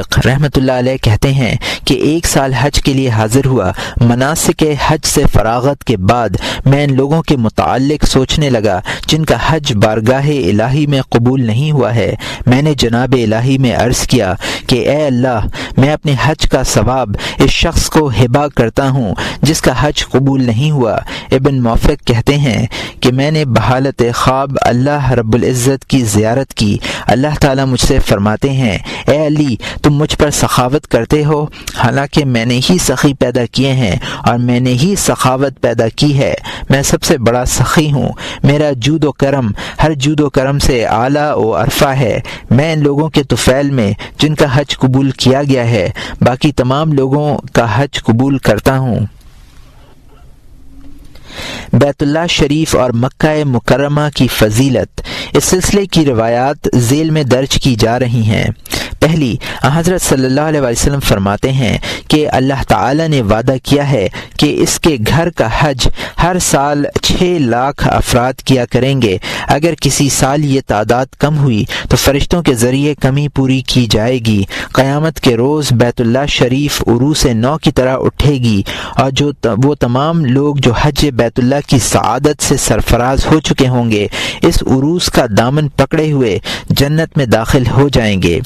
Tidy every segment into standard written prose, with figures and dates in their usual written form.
موفق رحمۃ اللہ علیہ کہتے ہیں کہ 1 سال حج کے لیے حاضر ہوا۔ مناسک حج سے فراغت کے بعد میں ان لوگوں کے متعلق سوچنے لگا جن کا حج بارگاہ الہی میں قبول نہیں ہوا ہے۔ میں نے جناب الہی میں عرض کیا کہ اے اللہ، میں اپنے حج کا ثواب اس شخص کو ہبہ کرتا ہوں جس کا حج قبول نہیں ہوا۔ ابن موفق کہتے ہیں کہ میں نے بحالت خواب اللہ رب العزت کی زیارت کی۔ اللہ تعالیٰ مجھ سے فرماتے ہیں، اے علی، تم مجھ پر سخاوت کرتے ہو، حالانکہ میں نے ہی سخی پیدا کیے ہیں اور میں نے ہی سخاوت پیدا کی ہے۔ میں سب سے بڑا سخی ہوں، میرا جود و کرم ہر جود و کرم سے اعلیٰ و ارفع ہے۔ میں ان لوگوں کے طفیل میں جن کا حج قبول کیا گیا ہے باقی تمام لوگوں کا حج قبول کرتا ہوں۔ بیت اللہ شریف اور مکہ مکرمہ کی فضیلت۔ اس سلسلے کی روایات ذیل میں درج کی جا رہی ہیں۔ پہلی، حضرت صلی اللہ علیہ وسلم فرماتے ہیں کہ اللہ تعالی نے وعدہ کیا ہے کہ اس کے گھر کا حج ہر سال 6 لاکھ افراد کیا کریں گے۔ اگر کسی سال یہ تعداد کم ہوئی تو فرشتوں کے ذریعے کمی پوری کی جائے گی۔ قیامت کے روز بیت اللہ شریف عروس نو کی طرح اٹھے گی اور وہ تمام لوگ جو حج بیت اللہ کی سعادت سے سرفراز ہو چکے ہوں گے اس عروس کا دامن پکڑے ہوئے جنت میں داخل ہو جائیں گے۔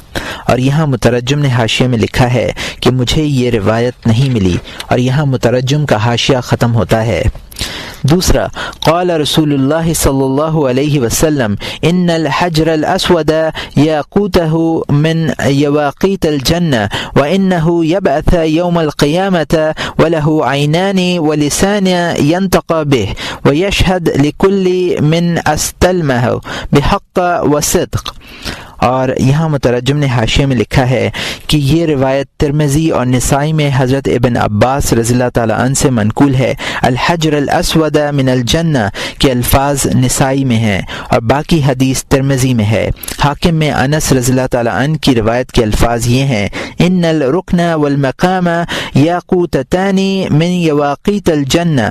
اور یہاں مترجم نے حاشیے میں لکھا ہے کہ مجھے یہ روایت نہیں ملی، اور یہاں مترجم کا حاشیہ ختم ہوتا ہے۔ دوسرا، قال رسول اللہ صلی اللہ علیہ وسلم ان الحجر الاسود یاقوتہ من یواقیت الجنہ وانہ یبعث یوم القیامۃ وله عینان ولسان ینطق به ویشہد لکل من استلمہ بحق وصدق۔ اور یہاں مترجم نے حاشیے میں لکھا ہے کہ یہ روایت ترمذی اور نسائی میں حضرت ابن عباس رضی اللہ تعالیٰ عنہ سے منقول ہے۔ الحجر الاسود من الجنہ کے الفاظ نسائی میں ہیں اور باقی حدیث ترمذی میں ہے۔ حاکم میں انس رضی اللہ تعالیٰ عنہ کی روایت کے الفاظ یہ ہیں، ان الرکن والمقام یاقوتتان من یواقیت الجنہ۔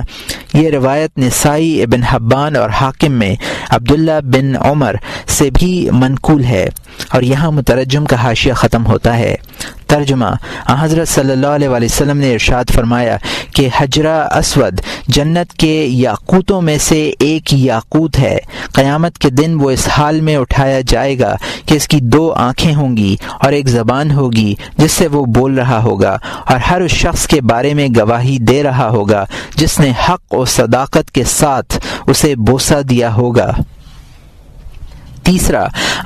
یہ روایت نسائی، ابن حبان اور حاکم میں عبداللہ بن عمر سے بھی منقول ہے۔ اور یہاں مترجم کا حاشیہ ختم ہوتا ہے۔ ترجمہ، حضرت صلی اللہ علیہ وسلم نے ارشاد فرمایا کہ حجرہ اسود جنت کے یاقوتوں میں سے ایک یاقوت ہے۔ قیامت کے دن وہ اس حال میں اٹھایا جائے گا کہ اس کی 2 آنکھیں ہوں گی اور ایک زبان ہوگی جس سے وہ بول رہا ہوگا، اور ہر اس شخص کے بارے میں گواہی دے رہا ہوگا جس نے حق و صداقت کے ساتھ اسے بوسہ دیا ہوگا۔ تیسرا،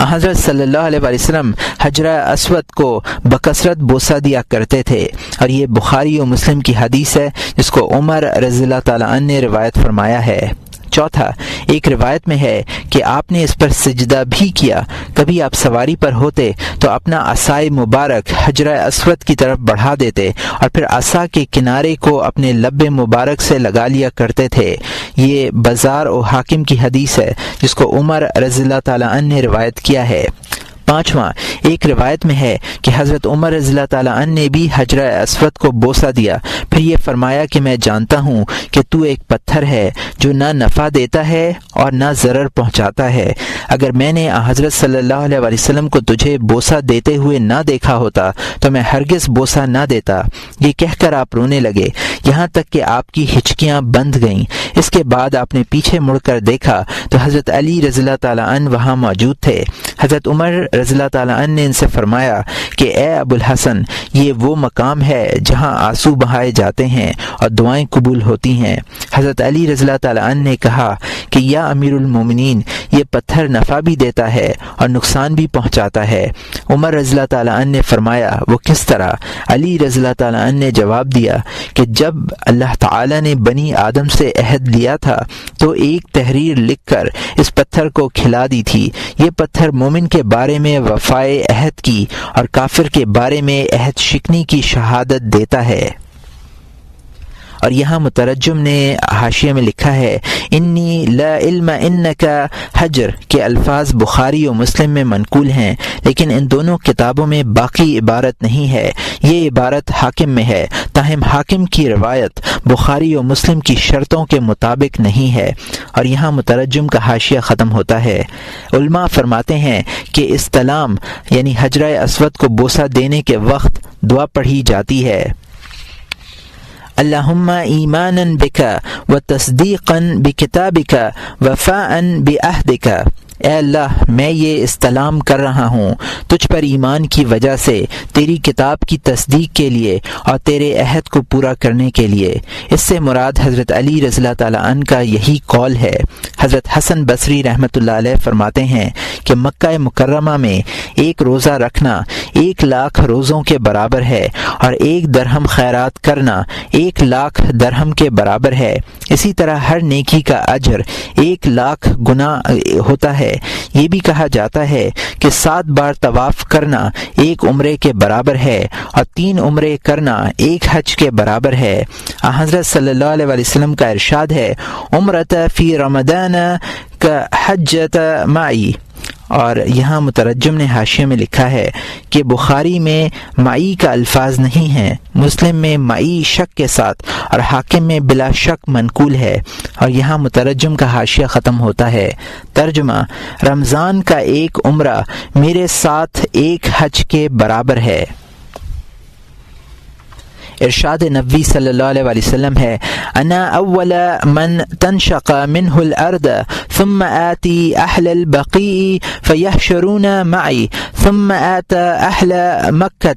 حضرت صلی اللہ علیہ وسلم حجرہ اسود کو بکثرت بوسہ دیا کرتے تھے، اور یہ بخاری و مسلم کی حدیث ہے جس کو عمر رضی اللہ تعالیٰ عنہ نے روایت فرمایا ہے۔ چوتھا، ایک روایت میں ہے کہ آپ نے اس پر سجدہ بھی کیا۔ کبھی آپ سواری پر ہوتے تو اپنا عصائے مبارک حجرہ اسود کی طرف بڑھا دیتے اور پھر عصا کے کنارے کو اپنے لب مبارک سے لگا لیا کرتے تھے۔ یہ بزار و حاکم کی حدیث ہے جس کو عمر رضی اللہ تعالیٰ عنہ نے روایت کیا ہے۔ پانچواں، ایک روایت میں ہے کہ حضرت عمر رضی اللہ تعالیٰ عنہ نے بھی حجرہ اسود کو بوسہ دیا، پھر یہ فرمایا کہ میں جانتا ہوں کہ تو ایک پتھر ہے جو نہ نفع دیتا ہے اور نہ ضرر پہنچاتا ہے۔ اگر میں نے حضرت صلی اللہ علیہ وسلم کو تجھے بوسہ دیتے ہوئے نہ دیکھا ہوتا تو میں ہرگز بوسہ نہ دیتا۔ یہ کہہ کر آپ رونے لگے، یہاں تک کہ آپ کی ہچکیاں بند گئیں۔ اس کے بعد آپ نے پیچھے مڑ کر دیکھا تو حضرت علی رضی اللہ تعالیٰ عنہ وہاں موجود تھے۔ حضرت عمر رضی اللہ تعالیٰ عنہ نے ان سے فرمایا کہ اے ابو الحسن، یہ وہ مقام ہے جہاں آنسو بہائے جاتے ہیں اور دعائیں قبول ہوتی ہیں۔ حضرت علی رضی اللہ تعالیٰ عنہ نے کہا کہ یا امیر المومنین، یہ پتھر نفع بھی دیتا ہے اور نقصان بھی پہنچاتا ہے۔ عمر رضی اللہ تعالیٰ عنہ نے فرمایا وہ کس طرح؟ علی رضی اللہ تعالیٰ عنہ نے جواب دیا کہ جب اللہ تعالیٰ نے بنی آدم سے عہد لیا تھا تو ایک تحریر لکھ کر اس پتھر کو کھلا دی تھی۔ یہ پتھر مومن کے بارے میں وفائے عہد کی اور کافر کے بارے میں عہد شکنی کی شہادت دیتا ہے۔ اور یہاں مترجم نے حاشیے میں لکھا ہے انی لا علم انکا حجر کے الفاظ بخاری و مسلم میں منقول ہیں، لیکن ان دونوں کتابوں میں باقی عبارت نہیں ہے، یہ عبارت حاکم میں ہے، تاہم حاکم کی روایت بخاری و مسلم کی شرطوں کے مطابق نہیں ہے۔ اور یہاں مترجم کا حاشیہ ختم ہوتا ہے۔ علماء فرماتے ہیں کہ استلام یعنی حجرہ اسود کو بوسہ دینے کے وقت دعا پڑھی جاتی ہے، اللہم ایمانا بک و تصدیقا بکتابک وفاء بعہدک، اے اللہ میں یہ استلام کر رہا ہوں تجھ پر ایمان کی وجہ سے، تیری کتاب کی تصدیق کے لیے اور تیرے عہد کو پورا کرنے کے لیے۔ اس سے مراد حضرت علی رضی اللہ تعالیٰ عنہ کا یہی قول ہے۔ حضرت حسن بصری رحمۃ اللہ علیہ فرماتے ہیں کہ مکہ مکرمہ میں ایک روزہ رکھنا 1,00,000 روزوں کے برابر ہے، اور 1 درہم خیرات کرنا 1,00,000 درہم کے برابر ہے۔ اسی طرح ہر نیکی کا اجر 1,00,000 گنا ہوتا ہے۔ یہ بھی کہا جاتا ہے کہ 7 بار طواف کرنا 1 عمرے کے برابر ہے، اور 3 عمرے کرنا 1 حج کے برابر ہے۔ حضرت صلی اللہ علیہ وسلم کا ارشاد ہے عمرۃ فی رمضان کا حجۃ معی۔ اور یہاں مترجم نے حاشیے میں لکھا ہے کہ بخاری میں معی کا الفاظ نہیں ہے، مسلم میں معی شک کے ساتھ اور حاکم میں بلا شک منقول ہے۔ اور یہاں مترجم کا حاشیہ ختم ہوتا ہے۔ ترجمہ: رمضان کا 1 عمرہ میرے ساتھ 1 حج کے برابر ہے۔ ارشاد نبوی صلی اللہ علیہ وسلم ہے انا اول من تنشق منه الارض ثم آتی اہل البقیع فیحشرون معی ثم آتی اہل مکہ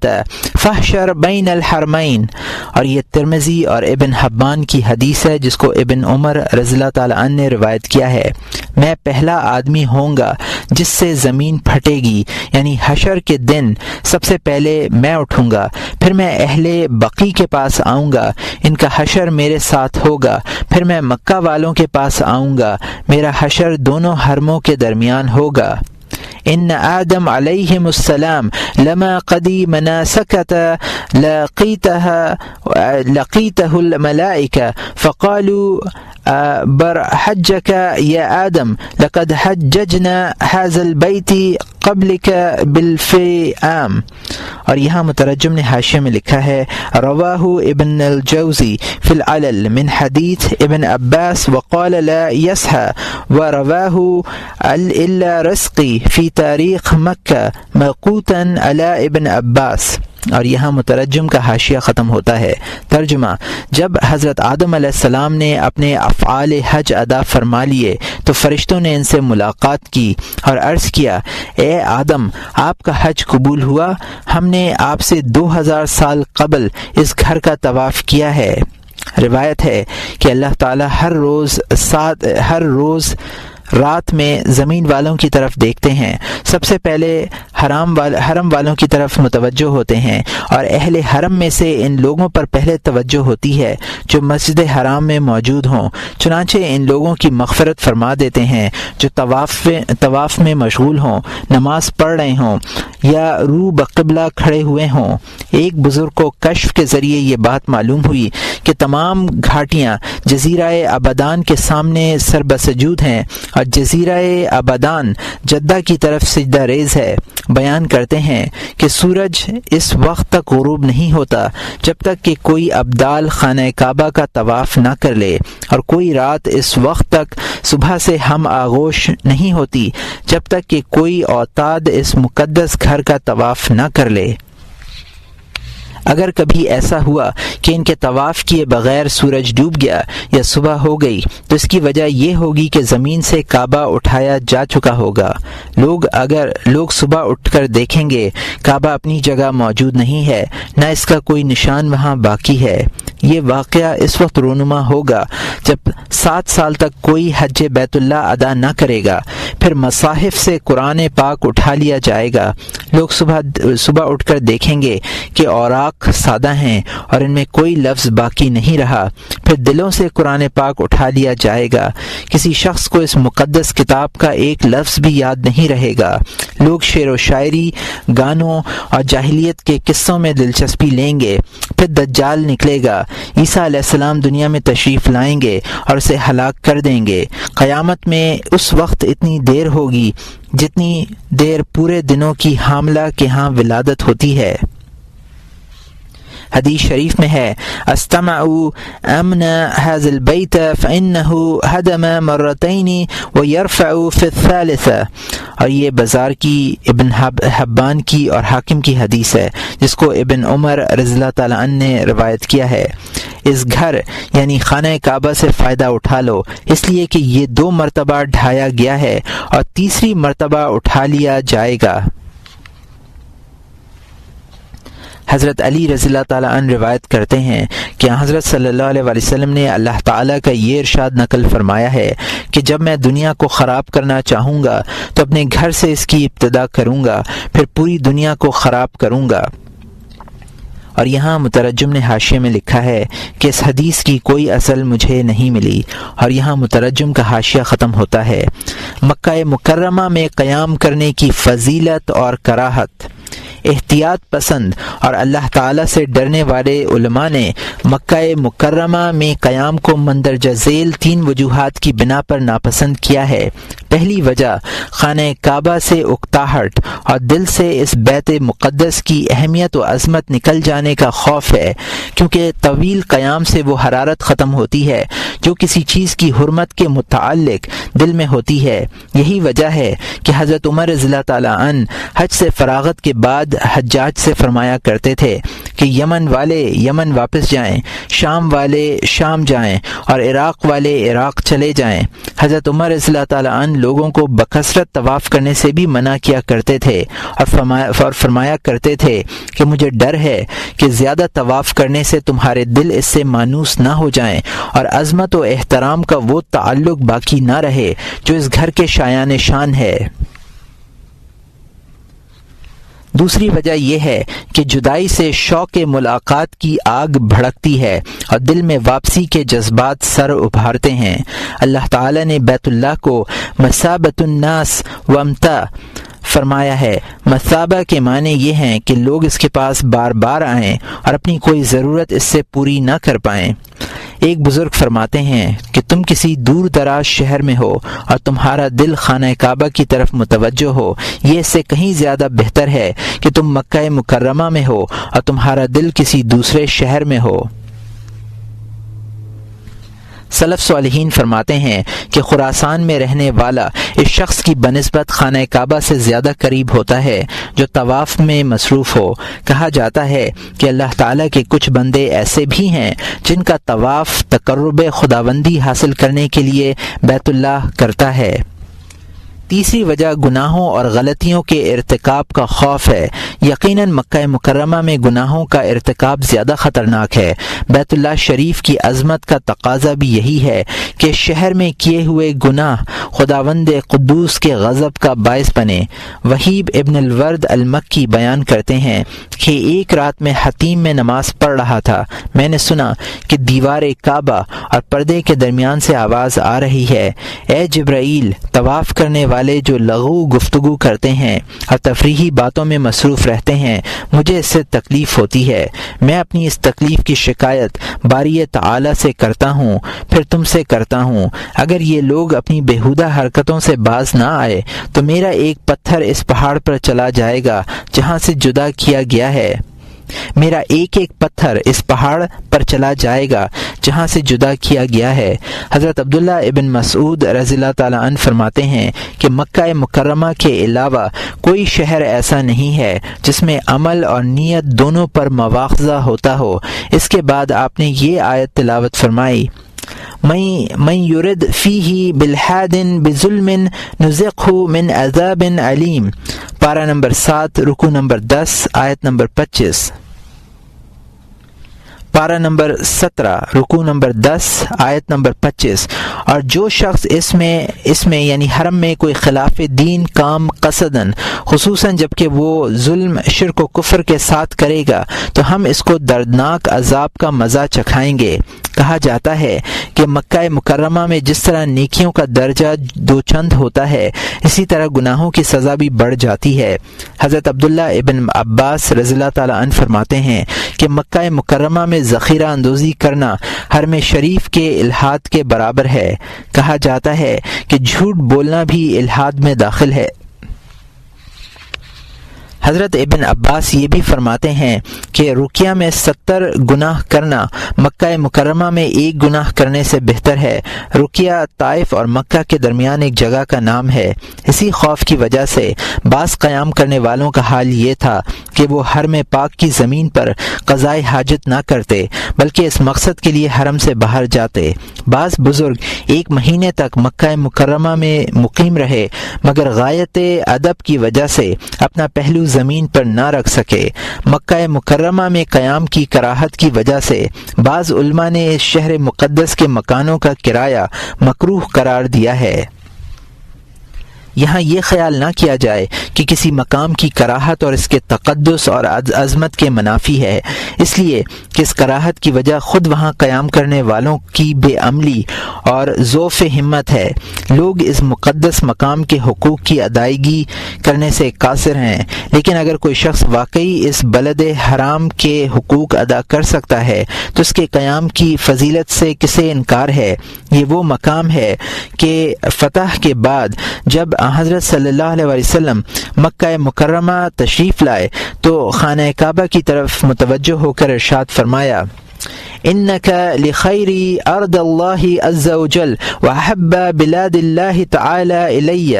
فحشر بین الحرمین۔ اور یہ ترمذی اور ابن حبان کی حدیث ہے جس کو ابن عمر رضی اللہ تعالیٰ عنہ نے روایت کیا ہے۔ میں پہلا آدمی ہوں گا جس سے زمین پھٹے گی، یعنی حشر کے دن سب سے پہلے میں اٹھوں گا، پھر میں اہل بقیع کے پاس آؤں گا، ان کا حشر میرے ساتھ ہوگا، پھر میں مکہ والوں کے پاس آؤں گا، میرا حشر دونوں حرموں کے درمیان ہوگا۔ ان آدم علیہم السلام لما قدی مناسکت لقیتہ الملائکہ فقالوا برحجک یا آدم لقد حججنا هذا البیت قبلک بالفئام۔ اور یہاں مترجم نے حاشیے میں لکھا ہے رواہ ابن الجوزی فی العلل من حدیث ابن عباس وقال لا يصح ورواہ الا رزقی فی تاریخ مکہ موقوتا علی ابن عباس۔ اور یہاں مترجم کا حاشیہ ختم ہوتا ہے۔ ترجمہ: جب حضرت آدم علیہ السلام نے اپنے افعال حج ادا فرما لیے تو فرشتوں نے ان سے ملاقات کی اور عرض کیا اے آدم آپ کا حج قبول ہوا؟ ہم نے آپ سے 2000 سال قبل اس گھر کا طواف کیا ہے۔ روایت ہے کہ اللہ تعالی ہر روز رات میں زمین والوں کی طرف دیکھتے ہیں، سب سے پہلے حرم والوں کی طرف متوجہ ہوتے ہیں، اور اہل حرم میں سے ان لوگوں پر پہلے توجہ ہوتی ہے جو مسجد حرام میں موجود ہوں، چنانچہ ان لوگوں کی مغفرت فرما دیتے ہیں جو طواف میں مشغول ہوں، نماز پڑھ رہے ہوں یا رو بقبلہ کھڑے ہوئے ہوں۔ ایک بزرگ کو کشف کے ذریعے یہ بات معلوم ہوئی کہ تمام گھاٹیاں جزیرہ آبادان کے سامنے سربسجود ہیں، اور جزیرہ آبادان جدہ کی طرف سجدہ ریز ہے۔ بیان کرتے ہیں کہ سورج اس وقت تک غروب نہیں ہوتا جب تک کہ کوئی ابدال خانہ کعبہ کا طواف نہ کر لے، اور کوئی رات اس وقت تک صبح سے ہم آغوش نہیں ہوتی جب تک کہ کوئی اوتاد اس مقدس گھر کا طواف نہ کر لے۔ اگر کبھی ایسا ہوا کہ ان کے طواف کیے بغیر سورج ڈوب گیا یا صبح ہو گئی تو اس کی وجہ یہ ہوگی کہ زمین سے کعبہ اٹھایا جا چکا ہوگا۔ لوگ صبح اٹھ کر دیکھیں گے کعبہ اپنی جگہ موجود نہیں ہے، نہ اس کا کوئی نشان وہاں باقی ہے۔ یہ واقعہ اس وقت رونما ہوگا جب 7 سال تک کوئی حج بیت اللہ ادا نہ کرے گا، پھر مصاحف سے قرآن پاک اٹھا لیا جائے گا۔ لوگ صبح اٹھ کر دیکھیں گے کہ اوراق پاک سادہ ہیں اور ان میں کوئی لفظ باقی نہیں رہا، پھر دلوں سے قرآن پاک اٹھا لیا جائے گا۔ کسی شخص کو اس مقدس کتاب کا ایک لفظ بھی یاد نہیں رہے گا۔ لوگ شعر و شاعری، گانوں اور جاہلیت کے قصوں میں دلچسپی لیں گے۔ پھر دجال نکلے گا۔ عیسیٰ علیہ السلام دنیا میں تشریف لائیں گے اور اسے ہلاک کر دیں گے۔ قیامت میں اس وقت اتنی دیر ہوگی جتنی دیر پورے دنوں کی حاملہ کے ہاں ولادت ہوتی ہے۔ حدیث شریف میں ہے استمعوا امن هذا البيت فانه هدم مرتين ويرفع في الثالثه، اور یہ بازار کی ابن حبان کی اور حاکم کی حدیث ہے جس کو ابن عمر رضی اللہ تعالیٰ عنہ نے روایت کیا ہے۔ اس گھر یعنی خانہ کعبہ سے فائدہ اٹھا لو، اس لیے کہ یہ 2 مرتبہ ڈھایا گیا ہے اور تیسری مرتبہ اٹھا لیا جائے گا۔ حضرت علی رضی اللہ تعالیٰ عنہ روایت کرتے ہیں کہ حضرت صلی اللہ علیہ وسلم نے اللہ تعالیٰ کا یہ ارشاد نقل فرمایا ہے کہ جب میں دنیا کو خراب کرنا چاہوں گا تو اپنے گھر سے اس کی ابتدا کروں گا، پھر پوری دنیا کو خراب کروں گا۔ اور یہاں مترجم نے حاشیے میں لکھا ہے کہ اس حدیث کی کوئی اصل مجھے نہیں ملی، اور یہاں مترجم کا حاشیہ ختم ہوتا ہے۔ مکہ مکرمہ میں قیام کرنے کی فضیلت اور کراہت۔ احتیاط پسند اور اللہ تعالیٰ سے ڈرنے والے علماء نے مکہ مکرمہ میں قیام کو مندرجہ ذیل 3 وجوہات کی بنا پر ناپسند کیا ہے۔ پہلی وجہ خانہ کعبہ سے اکتاہٹ اور دل سے اس بیت مقدس کی اہمیت و عظمت نکل جانے کا خوف ہے، کیونکہ طویل قیام سے وہ حرارت ختم ہوتی ہے جو کسی چیز کی حرمت کے متعلق دل میں ہوتی ہے۔ یہی وجہ ہے کہ حضرت عمر رضی اللہ تعالیٰ عنہ حج سے فراغت کے بعد حجاج سے فرمایا کرتے تھے کہ یمن والے یمن واپس جائیں، شام والے شام جائیں اور عراق والے عراق چلے جائیں۔ حضرت عمر رضی اللہ تعالیٰ عنہ لوگوں کو بکثرت طواف کرنے سے بھی منع کیا کرتے تھے اور فرمایا کرتے تھے کہ مجھے ڈر ہے کہ زیادہ طواف کرنے سے تمہارے دل اس سے مانوس نہ ہو جائیں اور عظمت و احترام کا وہ تعلق باقی نہ رہے جو اس گھر کے شایان شان ہے۔ دوسری وجہ یہ ہے کہ جدائی سے شوق ملاقات کی آگ بھڑکتی ہے اور دل میں واپسی کے جذبات سر ابھارتے ہیں۔ اللہ تعالی نے بیت اللہ کو مثابۃ الناس وامتا فرمایا ہے۔ مثابہ کے معنی یہ ہیں کہ لوگ اس کے پاس بار بار آئیں اور اپنی کوئی ضرورت اس سے پوری نہ کر پائیں۔ ایک بزرگ فرماتے ہیں کہ تم کسی دور دراز شہر میں ہو اور تمہارا دل خانہ کعبہ کی طرف متوجہ ہو، یہ اس سے کہیں زیادہ بہتر ہے کہ تم مکہ مکرمہ میں ہو اور تمہارا دل کسی دوسرے شہر میں ہو۔ سلف صالحین فرماتے ہیں کہ خراسان میں رہنے والا اس شخص کی بنسبت خانہ کعبہ سے زیادہ قریب ہوتا ہے جو طواف میں مصروف ہو۔ کہا جاتا ہے کہ اللہ تعالیٰ کے کچھ بندے ایسے بھی ہیں جن کا طواف تقرب خداوندی حاصل کرنے کے لیے بیت اللہ کرتا ہے۔ تیسری وجہ گناہوں اور غلطیوں کے ارتکاب کا خوف ہے۔ یقیناً مکہ مکرمہ میں گناہوں کا ارتکاب زیادہ خطرناک ہے۔ بیت اللہ شریف کی عظمت کا تقاضا بھی یہی ہے کہ شہر میں کیے ہوئے گناہ خداوند قدوس کے غضب کا باعث بنے۔ وہیب ابن الورد المکی بیان کرتے ہیں کہ ایک رات میں حتیم میں نماز پڑھ رہا تھا، میں نے سنا کہ دیوار کعبہ اور پردے کے درمیان سے آواز آ رہی ہے، اے جبرائیل، طواف کرنے والے جو لغو گفتگو کرتے ہیں اور تفریحی باتوں میں مصروف رہتے ہیں، مجھے اس سے تکلیف ہوتی ہے۔ میں اپنی اس تکلیف کی شکایت باری تعالی سے کرتا ہوں، پھر تم سے کرتا ہوں۔ اگر یہ لوگ اپنی بیہودہ حرکتوں سے باز نہ آئے تو میرا ایک پتھر اس پہاڑ پر چلا جائے گا جہاں سے جدا کیا گیا ہے۔ میرا ایک ایک پتھر اس پہاڑ پر چلا جائے گا جہاں سے جدا کیا گیا ہے۔ حضرت عبداللہ ابن مسعود رضی اللہ تعالیٰ عنہ فرماتے ہیں کہ مکہ مکرمہ کے علاوہ کوئی شہر ایسا نہیں ہے جس میں عمل اور نیت دونوں پر مواخذہ ہوتا ہو۔ اس کے بعد آپ نے یہ آیت تلاوت فرمائی، من یرد فیہ بالحاد بظلم نذقہ من عذاب علیم، پارہ نمبر 7 رکوع نمبر 10 آیت نمبر 25۔ پارہ نمبر 17 رکوع نمبر 10 آیت نمبر 25، اور جو شخص اس میں یعنی حرم میں کوئی خلاف دین کام قصدن، خصوصاً جب کہ وہ ظلم شرک و کفر کے ساتھ کرے گا تو ہم اس کو دردناک عذاب کا مزہ چکھائیں گے۔ کہا جاتا ہے کہ مکہ مکرمہ میں جس طرح نیکیوں کا درجہ دو چند ہوتا ہے، اسی طرح گناہوں کی سزا بھی بڑھ جاتی ہے۔ حضرت عبداللہ ابن عباس رضی اللہ تعالیٰ عنہ فرماتے ہیں کہ مکہ مکرمہ میں ذخیرہ اندوزی کرنا حرم شریف کے الحاد کے برابر ہے۔ کہا جاتا ہے کہ جھوٹ بولنا بھی الحاد میں داخل ہے۔ حضرت ابن عباس یہ بھی فرماتے ہیں کہ رقیہ میں 70 گناہ کرنا مکہ مکرمہ میں ایک گناہ کرنے سے بہتر ہے۔ رقیہ طائف اور مکہ کے درمیان ایک جگہ کا نام ہے۔ اسی خوف کی وجہ سے بعض قیام کرنے والوں کا حال یہ تھا کہ وہ حرم پاک کی زمین پر قضائے حاجت نہ کرتے بلکہ اس مقصد کے لیے حرم سے باہر جاتے۔ بعض بزرگ 1 مہینے تک مکہ مکرمہ میں مقیم رہے مگر غایت ادب کی وجہ سے اپنا پہلو زمین پر نہ رکھ سکے۔ مکہ مکرمہ میں قیام کی کراہت کی وجہ سے بعض علماء نے اس شہر مقدس کے مکانوں کا کرایہ مکروہ قرار دیا ہے۔ یہاں یہ خیال نہ کیا جائے کہ کسی مقام کی کراہت اور اس کے تقدس اور عظمت کے منافی ہے، اس لیے کہ اس کراہت کی وجہ خود وہاں قیام کرنے والوں کی بے عملی اور ضعف ہمت ہے۔ لوگ اس مقدس مقام کے حقوق کی ادائیگی کرنے سے قاصر ہیں، لیکن اگر کوئی شخص واقعی اس بلد حرام کے حقوق ادا کر سکتا ہے تو اس کے قیام کی فضیلت سے کسے انکار ہے۔ یہ وہ مقام ہے کہ فتح کے بعد جب حضرت صلی اللہ علیہ وسلم مکہ مکرمہ تشریف لائے تو خانہ کعبہ کی طرف متوجہ ہو کر ارشاد فرمایا، إنك لخير أرض الله عز وجل وأحب بلاد الله تعالى إلي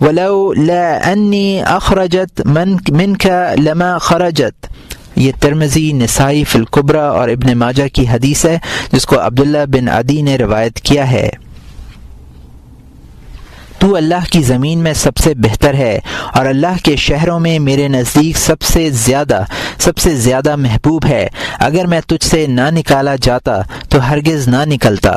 ولولا أني أخرجت منك لما خرجت۔ یہ ترمذی، نسائی فی الکبریٰ اور ابن ماجہ کی حدیث ہے جس کو عبداللہ بن عدی نے روایت کیا ہے۔ تو اللہ کی زمین میں سب سے بہتر ہے اور اللہ کے شہروں میں میرے نزدیک سب سے زیادہ محبوب ہے۔ اگر میں تجھ سے نہ نکالا جاتا تو ہرگز نہ نکلتا۔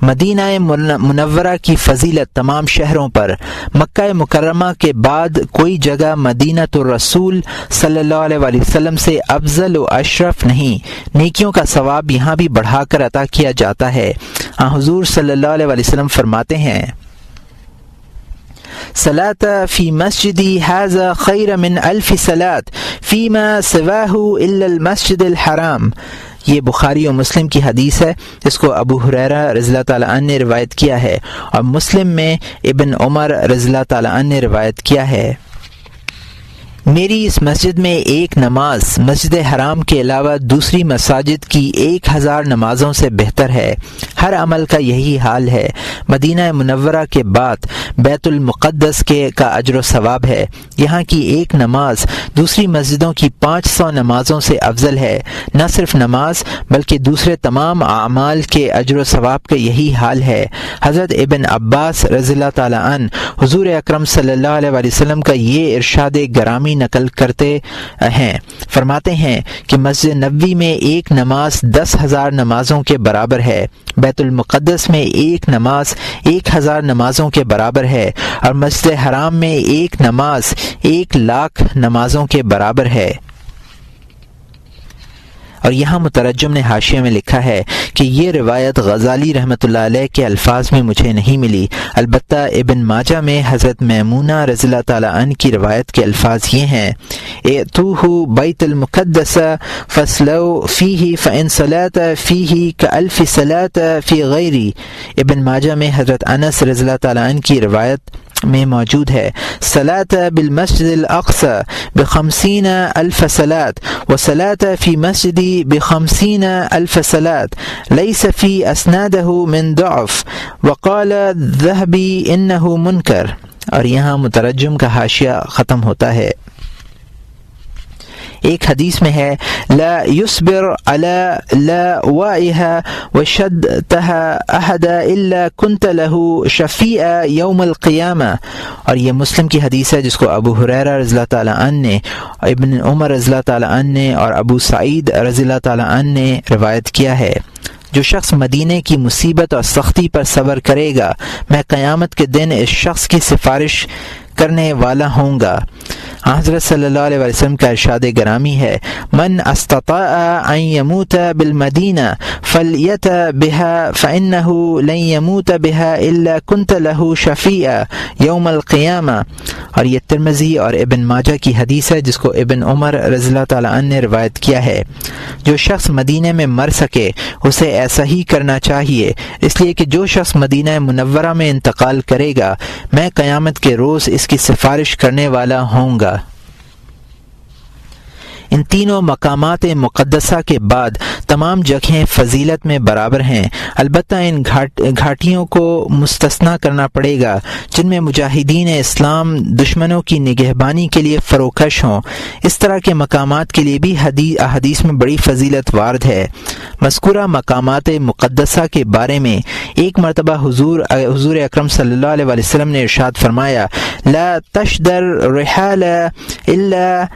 مدینہ منورہ کی فضیلت تمام شہروں پر، مکہ مکرمہ کے بعد کوئی جگہ مدینۃ الرسول صلی اللہ علیہ وسلم سے افضل و اشرف نہیں۔ نیکیوں کا ثواب یہاں بھی بڑھا کر عطا کیا جاتا ہے۔ حضور صلی اللہ علیہ وسلم فرماتے ہیں، صلاة فی مسجدی ھذا خیر من 1000 صلاة فیما سواہ الا المسجد الحرام۔ یہ بخاری و مسلم کی حدیث ہے، اس کو ابو ہریرہ رضی اللہ تعالیٰ عنہ نے روایت کیا ہے اور مسلم میں ابن عمر رضی اللہ تعالیٰ عنہ نے روایت کیا ہے۔ میری اس مسجد میں ایک نماز مسجد حرام کے علاوہ دوسری مساجد کی 1000 نمازوں سے بہتر ہے۔ ہر عمل کا یہی حال ہے۔ مدینہ منورہ کے بعد بیت المقدس کا اجر و ثواب ہے۔ یہاں کی ایک نماز دوسری مسجدوں کی 500 نمازوں سے افضل ہے۔ نہ صرف نماز بلکہ دوسرے تمام اعمال کے اجر و ثواب کا یہی حال ہے۔ حضرت ابن عباس رضی اللہ تعالیٰ عنہ حضور اکرم صلی اللہ علیہ وسلم کا یہ ارشاد گرامی نقل کرتے ہیں، فرماتے ہیں کہ مسجد نبوی میں ایک نماز 10,000 نمازوں کے برابر ہے، بیت المقدس میں ایک نماز 1000 نمازوں کے برابر ہے اور مسجد حرام میں ایک نماز 1,00,000 نمازوں کے برابر ہے۔ اور یہاں مترجم نے حاشیے میں لکھا ہے کہ یہ روایت غزالی رحمۃ اللہ علیہ کے الفاظ میں مجھے نہیں ملی، البتہ ابن ماجہ میں حضرت میمونہ رضی اللہ تعالیٰ عنہ کی روایت کے الفاظ یہ ہیں، اِأْتُوهُ بیت المقدس فَصَلُّوا فِيهِ فَإِنْ صَلَاةَ فِيهِ كَأَلْفِ صَلَاةٍ فِي غَيْرِهِ۔ ابن ماجہ میں حضرت انس رضی اللہ تعالیٰ عنہ کی روایت میں موجود ہے، صلاة بالمسجد الاقصى ب50,000 صلاة وصلاة في مسجدي ب50,000 صلاة ليس في اسناده من ضعف وقال الذهبي انه منکر۔ اور یہاں مترجم کا حاشیہ ختم ہوتا ہے۔ ایک حدیث میں ہے لا يصبر على لوائها وشدتها احد الا كنت له شفیعا یوم القیامہ، اور یہ مسلم کی حدیث ہے جس کو ابو ہریرہ رضی اللہ تعالیٰ عنہ نے، ابن عمر رضی اللہ تعالیٰ عنہ نے اور ابو سعید رضی اللہ تعالیٰ عنہ نے روایت کیا ہے۔ جو شخص مدینے کی مصیبت اور سختی پر صبر کرے گا، میں قیامت کے دن اس شخص کی سفارش کرنے والا ہوں گا۔ حضرت صلی اللہ علیہ وسلم کا ارشاد گرامی ہے من استطاع ان يموت بالمدینہ فلیت بها فانه لن يموت بها الا كنت له شفیعا یوم القیامہ، اور یہ ترمذی اور ابن ماجہ کی حدیث ہے جس کو ابن عمر رضی اللہ تعالیٰ عنہ نے روایت کیا ہے۔ جو شخص مدینے میں مر سکے اسے ایسا ہی کرنا چاہیے، اس لیے کہ جو شخص مدینہ منورہ میں انتقال کرے گا میں قیامت کے روز اس کی سفارش کرنے والا ہوں گا۔ ان تینوں مقامات مقدسہ کے بعد تمام جگہیں فضیلت میں برابر ہیں، البتہ ان گھاٹیوں کو مستثنا کرنا پڑے گا جن میں مجاہدین اسلام دشمنوں کی نگہبانی کے لیے فروکش ہوں۔ اس طرح کے مقامات کے لیے بھی احادیث میں بڑی فضیلت وارد ہے۔ مذکورہ مقامات مقدسہ کے بارے میں ایک مرتبہ حضور اکرم صلی اللہ علیہ وسلم نے ارشاد فرمایا لا تشدر رحال الا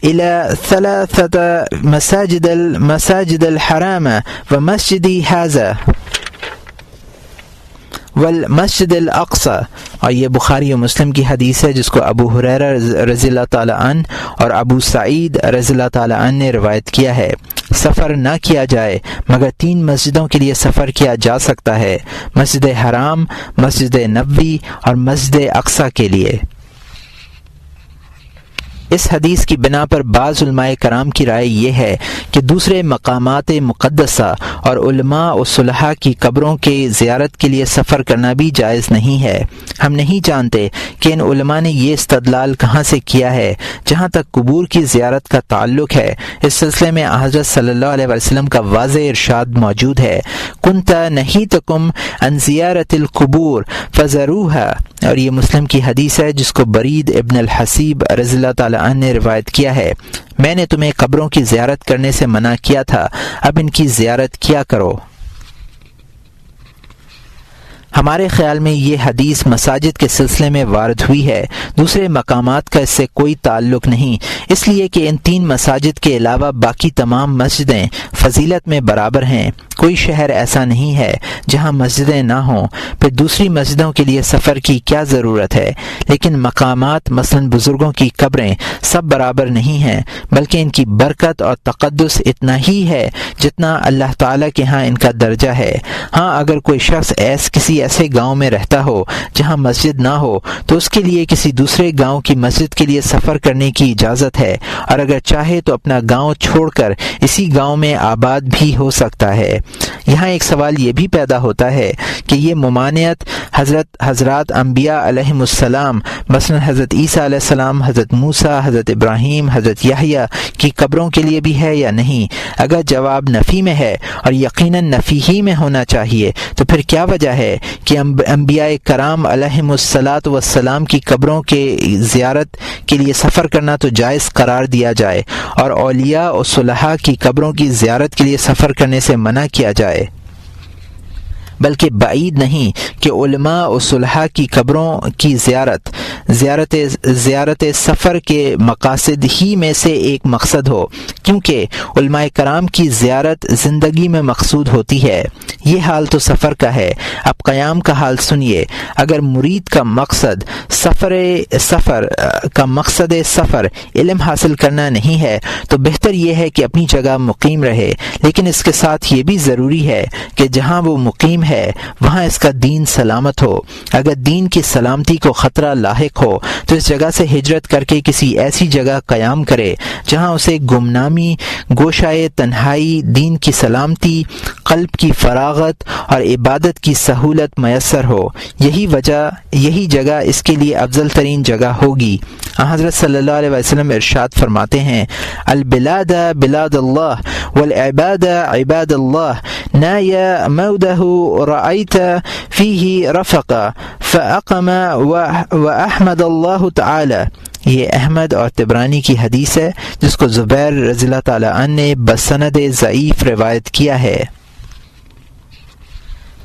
إلى ثلاثة مساجد الحرام ومسجدي هذا والمسجد الاقصى، اور یہ بخاری و مسلم کی حدیث ہے جس کو ابو ہریرہ رضی اللہ تعالیٰ عنہ اور ابو سعید رضی اللہ تعالیٰ عنہ نے روایت کیا ہے۔ سفر نہ کیا جائے مگر 3 مسجدوں کے لیے سفر کیا جا سکتا ہے، مسجد حرام، مسجد نبوی اور مسجد اقصی کے لیے۔ اس حدیث کی بنا پر بعض علماء کرام کی رائے یہ ہے کہ دوسرے مقامات مقدسہ اور علماء و صلحاء کی قبروں کے زیارت کے لیے سفر کرنا بھی جائز نہیں ہے۔ ہم نہیں جانتے کہ ان علماء نے یہ استدلال کہاں سے کیا ہے۔ جہاں تک قبور کی زیارت کا تعلق ہے اس سلسلے میں حضرت صلی اللہ علیہ وسلم کا واضح ارشاد موجود ہے کنت نہیتکم عن زیارت القبور فزروها، اور یہ مسلم کی حدیث ہے جس کو برید ابن الحسیب رضی اللہ تعالیٰ عنہ نے روایت کیا ہے میں نے تمہیں قبروں کی زیارت کرنے سے منع کیا تھا، اب ان کی زیارت کیا کرو۔ ہمارے خیال میں یہ حدیث مساجد کے سلسلے میں وارد ہوئی ہے، دوسرے مقامات کا اس سے کوئی تعلق نہیں، اس لیے کہ ان 3 مساجد کے علاوہ باقی تمام مسجدیں فضیلت میں برابر ہیں۔ کوئی شہر ایسا نہیں ہے جہاں مسجدیں نہ ہوں، پھر دوسری مسجدوں کے لیے سفر کی کیا ضرورت ہے۔ لیکن مقامات مثلا بزرگوں کی قبریں سب برابر نہیں ہیں، بلکہ ان کی برکت اور تقدس اتنا ہی ہے جتنا اللہ تعالیٰ کے ہاں ان کا درجہ ہے۔ ہاں اگر کوئی شخص کسی ایسے گاؤں میں رہتا ہو جہاں مسجد نہ ہو تو اس کے لیے کسی دوسرے گاؤں کی مسجد کے لیے سفر کرنے کی اجازت ہے، اور اگر چاہے تو اپنا گاؤں چھوڑ کر اسی گاؤں میں آباد بھی ہو سکتا ہے۔ یہاں ایک سوال یہ بھی پیدا ہوتا ہے کہ یہ ممانعت حضرات انبیاء علیہم السلام مثلا حضرت عیسیٰ علیہ السلام، حضرت موسیٰ، حضرت ابراہیم، حضرت یحییٰ کی قبروں کے لیے بھی ہے یا نہیں؟ اگر جواب نفی میں ہے اور یقیناً نفی ہی میں ہونا چاہیے تو پھر کیا وجہ ہے کہ انبیاء کرام علیہم الصلاۃ والسلام کی قبروں کے زیارت کے لیے سفر کرنا تو جائز قرار دیا جائے اور اولیاء و صلحاء کی قبروں کی زیارت کے لیے سفر کرنے سے منع کیا جائے؟ بلکہ بعید نہیں کہ علماء و صلحاء کی قبروں کی زیارت سفر کے مقاصد ہی میں سے ایک مقصد ہو، کیونکہ علماء کرام کی زیارت زندگی میں مقصود ہوتی ہے۔ یہ حال تو سفر کا ہے، اب قیام کا حال سنیے۔ اگر مرید کا مقصد سفر علم حاصل کرنا نہیں ہے تو بہتر یہ ہے کہ اپنی جگہ مقیم رہے، لیکن اس کے ساتھ یہ بھی ضروری ہے کہ جہاں وہ مقیم ہے وہاں اس کا دین سلامت ہو۔ اگر دین کی سلامتی کو خطرہ لاحق ہو تو اس جگہ سے ہجرت کر کے کسی ایسی جگہ قیام کرے جہاں اسے گمنامی، گوشائے تنہائی، دین کی سلامتی، قلب کی فراغت اور عبادت کی سہولت میسر ہو۔ یہی جگہ اس کے لیے افضل ترین جگہ ہوگی۔ حضرت صلی اللہ علیہ وسلم ارشاد فرماتے ہیں البلاد بلاد اللہ والعباد عباد اللہ نایا مودہ رأیت فیہ رفقا فاقم واحمد اللہ تعالی۔ یہ احمد اور طبرانی کی حدیث ہے جس کو زبیر رضی اللہ تعالی عنہ نے بسند ضعیف روایت کیا ہے۔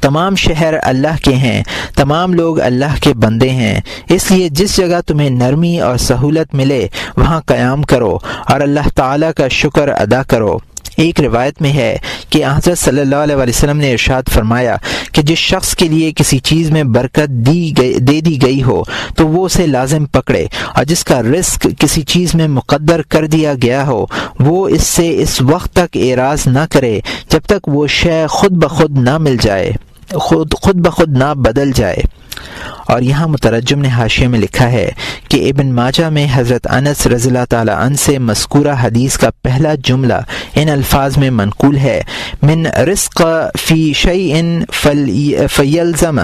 تمام شہر اللہ کے ہیں، تمام لوگ اللہ کے بندے ہیں، اس لیے جس جگہ تمہیں نرمی اور سہولت ملے وہاں قیام کرو اور اللہ تعالیٰ کا شکر ادا کرو۔ ایک روایت میں ہے کہ حضرت صلی اللہ علیہ وسلم نے ارشاد فرمایا کہ جس شخص کے لیے کسی چیز میں برکت دے دی گئی ہو تو وہ اسے لازم پکڑے، اور جس کا رزق کسی چیز میں مقدر کر دیا گیا ہو وہ اس سے اس وقت تک اعراض نہ کرے جب تک وہ شے خود بخود نہ مل جائے، خود بخود نہ بدل جائے۔ اور یہاں مترجم نے حاشیے میں لکھا ہے کہ ابن ماجہ میں حضرت انس رضی اللہ تعالی عنہ سے مذکورہ حدیث کا پہلا جملہ ان الفاظ میں منقول ہے، من رزق فی شیء فیلزم،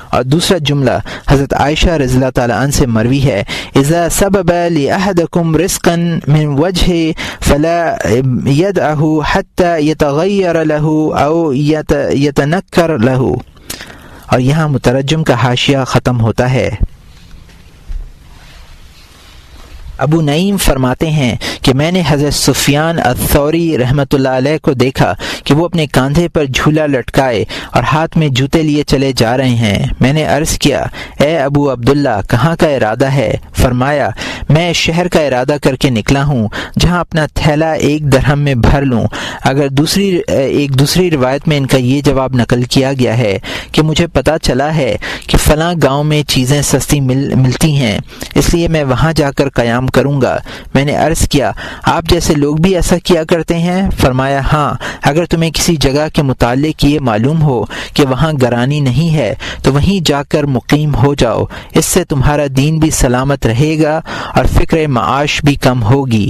اور دوسرا جملہ حضرت عائشہ رضی اللہ تعالی عنہ سے مروی ہے، اذا سبب لأحدکم رزقا من وجہ فلا يدعه حتى يتغیر له او يتنکر له۔ اور یہاں مترجم کا حاشیہ ختم ہوتا ہے۔ ابو نعیم فرماتے ہیں کہ میں نے حضرت سفیان الثوری رحمۃ اللہ علیہ کو دیکھا کہ وہ اپنے کاندھے پر جھولا لٹکائے اور ہاتھ میں جوتے لیے چلے جا رہے ہیں۔ میں نے عرض کیا، اے ابو عبداللہ کہاں کا ارادہ ہے؟ فرمایا، میں شہر کا ارادہ کر کے نکلا ہوں جہاں اپنا تھیلا 1 درہم میں بھر لوں۔ اگر ایک دوسری روایت میں ان کا یہ جواب نقل کیا گیا ہے کہ مجھے پتہ چلا ہے کہ فلاں گاؤں میں چیزیں سستی ملتی ہیں، اس لیے میں وہاں جا کر قیام کروں گا۔ میں نے عرض کیا، آپ جیسے لوگ بھی ایسا کیا کرتے ہیں؟ فرمایا، ہاں، اگر تمہیں کسی جگہ کے متعلق یہ معلوم ہو کہ وہاں گرانی نہیں ہے تو وہیں جا کر مقیم ہو جاؤ، اس سے تمہارا دین بھی سلامت رہے گا اور فکر معاش بھی کم ہوگی۔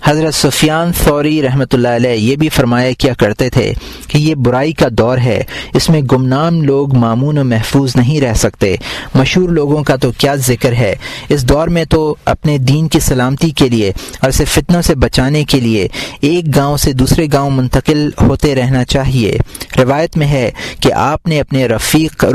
حضرت سفیان ثوری رحمۃ اللہ علیہ یہ بھی فرمایا کیا کرتے تھے کہ یہ برائی کا دور ہے، اس میں گمنام لوگ مامون و محفوظ نہیں رہ سکتے، مشہور لوگوں کا تو کیا ذکر ہے۔ اس دور میں تو اپنے دین کی سلامتی کے لیے اور اسے فتنوں سے بچانے کے لیے ایک گاؤں سے دوسرے گاؤں منتقل ہوتے رہنا چاہیے۔ روایت میں ہے کہ آپ نے اپنے رفقا